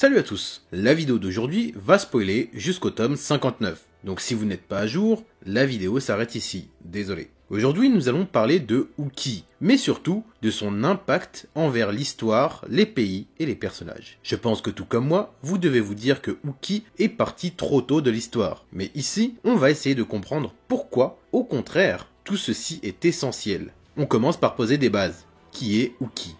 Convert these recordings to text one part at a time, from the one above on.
Salut à tous, la vidéo d'aujourd'hui va spoiler jusqu'au tome 59. Donc si vous n'êtes pas à jour, la vidéo s'arrête ici, désolé. Aujourd'hui nous allons parler de Uki, mais surtout de son impact envers l'histoire, les pays et les personnages. Je pense que tout comme moi, vous devez vous dire que Uki est parti trop tôt de l'histoire. Mais ici, on va essayer de comprendre pourquoi, au contraire, tout ceci est essentiel. On commence par poser des bases. Qui est Uki ?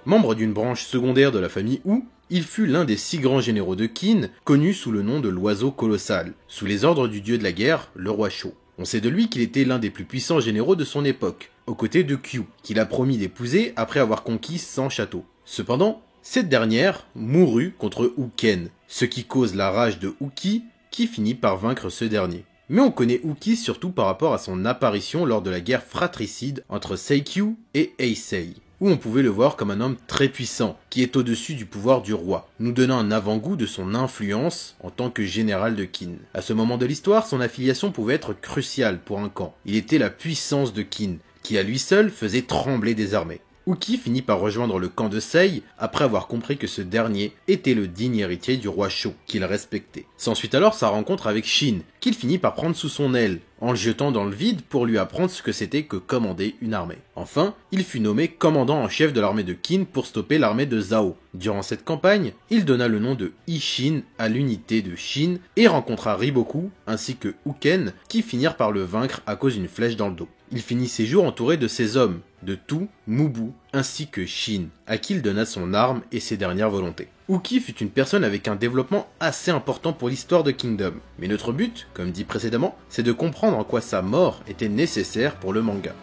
Membre d'une branche secondaire de la famille Wu, il fut l'un des 6 grands généraux de Qin, connu sous le nom de l'oiseau colossal, sous les ordres du dieu de la guerre, le roi Shou. On sait de lui qu'il était l'un des plus puissants généraux de son époque, aux côtés de Qiu, qu'il a promis d'épouser après avoir conquis 100 châteaux. Cependant, cette dernière mourut contre Uken, ce qui cause la rage de Uki, qui finit par vaincre ce dernier. Mais on connaît Uki surtout par rapport à son apparition lors de la guerre fratricide entre Seikyu et Heisei, où on pouvait le voir comme un homme très puissant, qui est au-dessus du pouvoir du roi, nous donnant un avant-goût de son influence en tant que général de Qin. À ce moment de l'histoire, son affiliation pouvait être cruciale pour un camp. Il était la puissance de Qin, qui à lui seul faisait trembler des armées. Uki finit par rejoindre le camp de Sei après avoir compris que ce dernier était le digne héritier du roi Shou, qu'il respectait. S'ensuit alors sa rencontre avec Shin, qu'il finit par prendre sous son aile, en le jetant dans le vide pour lui apprendre ce que c'était que commander une armée. Enfin, il fut nommé commandant en chef de l'armée de Qin pour stopper l'armée de Zhao. Durant cette campagne, il donna le nom de Ishin à l'unité de Shin et rencontra Riboku ainsi que Uken qui finirent par le vaincre à cause d'une flèche dans le dos. Il finit ses jours entouré de ses hommes, de Tu, Mubu, ainsi que Shin, à qui il donna son arme et ses dernières volontés. Uki fut une personne avec un développement assez important pour l'histoire de Kingdom, mais notre but, comme dit précédemment, c'est de comprendre en quoi sa mort était nécessaire pour le manga.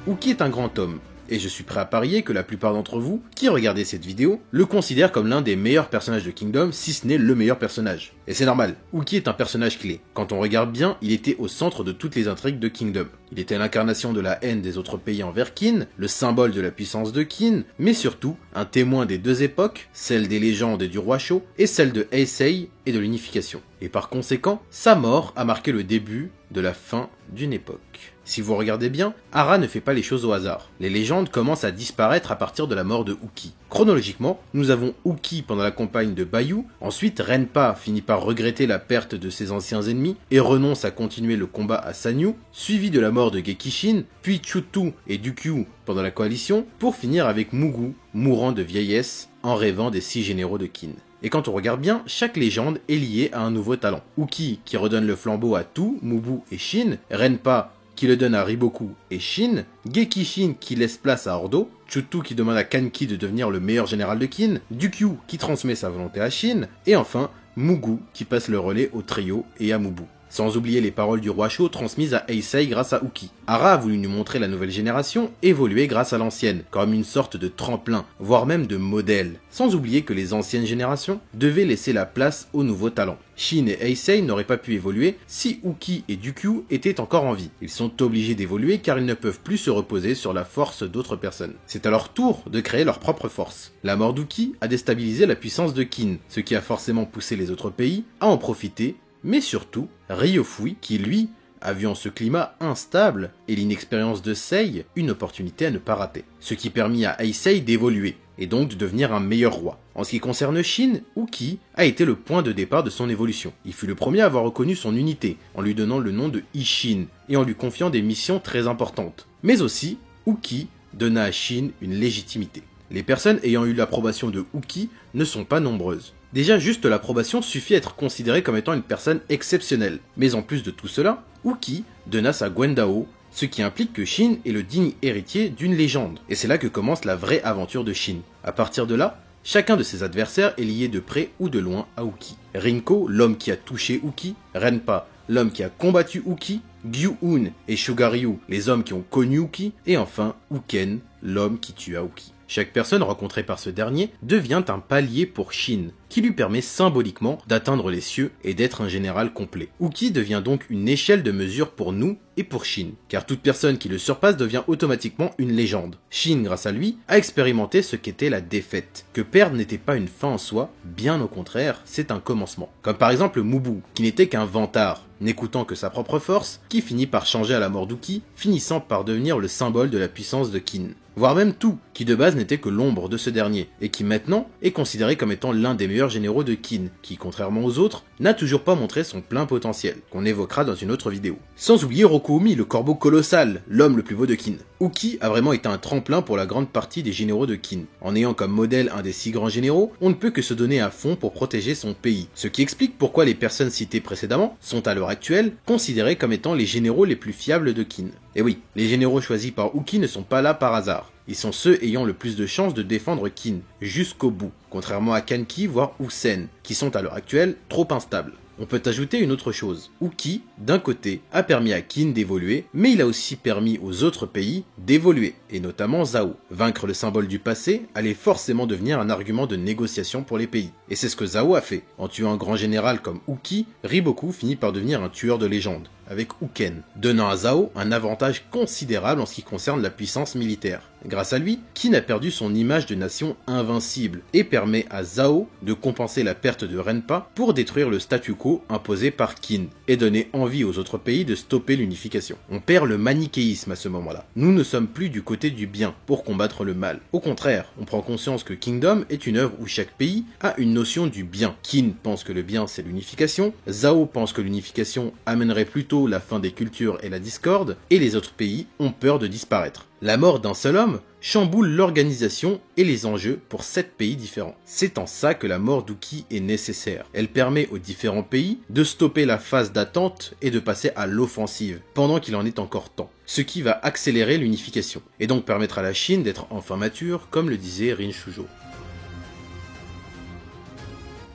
Uki est un grand homme, et je suis prêt à parier que la plupart d'entre vous, qui regardez cette vidéo, le considèrent comme l'un des meilleurs personnages de Kingdom, si ce n'est le meilleur personnage. Et c'est normal, Uki est un personnage clé. Quand on regarde bien, il était au centre de toutes les intrigues de Kingdom. Il était l'incarnation de la haine des autres pays envers Qin, le symbole de la puissance de Qin, mais surtout, un témoin des deux époques, celle des légendes et du roi Shou, et celle de Heisei et de l'unification. Et par conséquent, sa mort a marqué le début de la fin d'une époque. Si vous regardez bien, Hara ne fait pas les choses au hasard. Les légendes commencent à disparaître à partir de la mort de Uki. Chronologiquement, nous avons Uki pendant la campagne de Bayou, ensuite Renpa finit par regretter la perte de ses anciens ennemis et renonce à continuer le combat à Sanyu, suivi de la mort de Gekishin, puis Chutu et Dukyu pendant la coalition, pour finir avec Mugu, mourant de vieillesse en rêvant des 6 généraux de Qin. Et quand on regarde bien, chaque légende est liée à un nouveau talent. Uki qui redonne le flambeau à Tu, Mubu et Shin, Renpa qui le donne à Riboku et Shin, Gekishin qui laisse place à Ordo, Chutu qui demande à Kanki de devenir le meilleur général de Qin, Dukyu qui transmet sa volonté à Shin, et enfin Mugu qui passe le relais au trio et à Mubu. Sans oublier les paroles du roi Shou transmises à Heisei grâce à Uki. Hara a voulu nous montrer la nouvelle génération évoluer grâce à l'ancienne, comme une sorte de tremplin, voire même de modèle. Sans oublier que les anciennes générations devaient laisser la place aux nouveaux talents. Shin et Heisei n'auraient pas pu évoluer si Uki et Dukyu étaient encore en vie. Ils sont obligés d'évoluer car ils ne peuvent plus se reposer sur la force d'autres personnes. C'est à leur tour de créer leur propre force. La mort d'Uki a déstabilisé la puissance de Qin, ce qui a forcément poussé les autres pays à en profiter, mais surtout Ryofui qui lui a vu en ce climat instable et l'inexpérience de Sei une opportunité à ne pas rater. Ce qui permit à Heisei d'évoluer et donc de devenir un meilleur roi. En ce qui concerne Shin, Uki a été le point de départ de son évolution. Il fut le premier à avoir reconnu son unité en lui donnant le nom de Ishin et en lui confiant des missions très importantes. Mais aussi, Uki donna à Shin une légitimité. Les personnes ayant eu l'approbation de Uki ne sont pas nombreuses. Déjà, juste l'approbation suffit à être considéré comme étant une personne exceptionnelle. Mais en plus de tout cela, Uki donna sa Gwendao, ce qui implique que Shin est le digne héritier d'une légende. Et c'est là que commence la vraie aventure de Shin. À partir de là, chacun de ses adversaires est lié de près ou de loin à Uki. Rinko, l'homme qui a touché Uki, Renpa, l'homme qui a combattu Uki, Gyu-un et Shugaryu, les hommes qui ont connu Uki, et enfin Uken, l'homme qui tua Uki. Chaque personne rencontrée par ce dernier devient un palier pour Shin, qui lui permet symboliquement d'atteindre les cieux et d'être un général complet. Uki devient donc une échelle de mesure pour nous et pour Shin, car toute personne qui le surpasse devient automatiquement une légende. Shin, grâce à lui, a expérimenté ce qu'était la défaite, que perdre n'était pas une fin en soi, bien au contraire, c'est un commencement. Comme par exemple Mubu, qui n'était qu'un vantard, n'écoutant que sa propre force, qui finit par changer à la mort d'Uki, finissant par devenir le symbole de la puissance de Kin. Voire même tout, qui de base n'était que l'ombre de ce dernier, et qui maintenant est considéré comme étant l'un des meilleurs généraux de Kin, qui, contrairement aux autres, n'a toujours pas montré son plein potentiel, qu'on évoquera dans une autre vidéo. Sans oublier Rokuomi, le corbeau colossal, l'homme le plus beau de Kin. Uki a vraiment été un tremplin pour la grande partie des généraux de Kin. En ayant comme modèle un des 6 grands généraux, on ne peut que se donner à fond pour protéger son pays, ce qui explique pourquoi les personnes citées précédemment sont à l'heure actuelle considérées comme étant les généraux les plus fiables de Kin. Et oui, les généraux choisis par Uki ne sont pas là par hasard. Ils sont ceux ayant le plus de chances de défendre Kin, jusqu'au bout, contrairement à Kanki voire Usen, qui sont à l'heure actuelle trop instables. On peut ajouter une autre chose. Uki, d'un côté, a permis à Kin d'évoluer, mais il a aussi permis aux autres pays d'évoluer, et notamment Zhao. Vaincre le symbole du passé allait forcément devenir un argument de négociation pour les pays. Et c'est ce que Zhao a fait. En tuant un grand général comme Uki, Riboku finit par devenir un tueur de légende, avec Uken, donnant à Zhao un avantage considérable en ce qui concerne la puissance militaire. Grâce à lui, Kin a perdu son image de nation invincible et permet à Zhao de compenser la perte de Renpa pour détruire le statu quo imposé par Kin et donner envie aux autres pays de stopper l'unification. On perd le manichéisme à ce moment-là. Nous ne sommes plus du côté du bien pour combattre le mal. Au contraire, on prend conscience que Kingdom est une œuvre où chaque pays a une notion du bien. Kin pense que le bien c'est l'unification, Zhao pense que l'unification amènerait plutôt la fin des cultures et la discorde, et les autres pays ont peur de disparaître. La mort d'un seul homme chamboule l'organisation et les enjeux pour 7 pays différents. C'est en ça que la mort d'Uki est nécessaire. Elle permet aux différents pays de stopper la phase d'attente et de passer à l'offensive, pendant qu'il en est encore temps. Ce qui va accélérer l'unification, et donc permettre à la Chine d'être enfin mature, comme le disait Rin Shujo.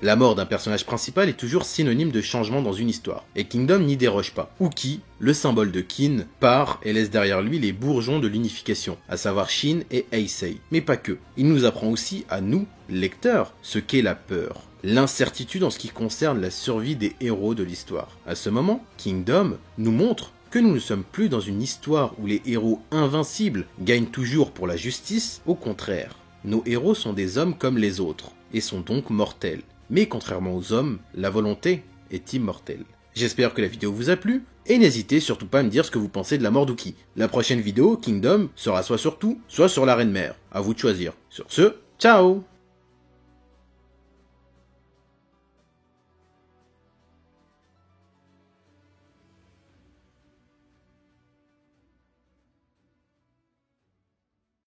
La mort d'un personnage principal est toujours synonyme de changement dans une histoire, et Kingdom n'y déroge pas. Uki, le symbole de Kin, part et laisse derrière lui les bourgeons de l'unification, à savoir Shin et Heisei. Mais pas que. Il nous apprend aussi à nous, lecteurs, ce qu'est la peur. L'incertitude en ce qui concerne la survie des héros de l'histoire. À ce moment, Kingdom nous montre que nous ne sommes plus dans une histoire où les héros invincibles gagnent toujours pour la justice, au contraire. Nos héros sont des hommes comme les autres, et sont donc mortels. Mais contrairement aux hommes, la volonté est immortelle. J'espère que la vidéo vous a plu, et n'hésitez surtout pas à me dire ce que vous pensez de la mort d'Uki. La prochaine vidéo, Kingdom, sera soit sur tout, soit sur la Reine Mère. À vous de choisir. Sur ce, ciao!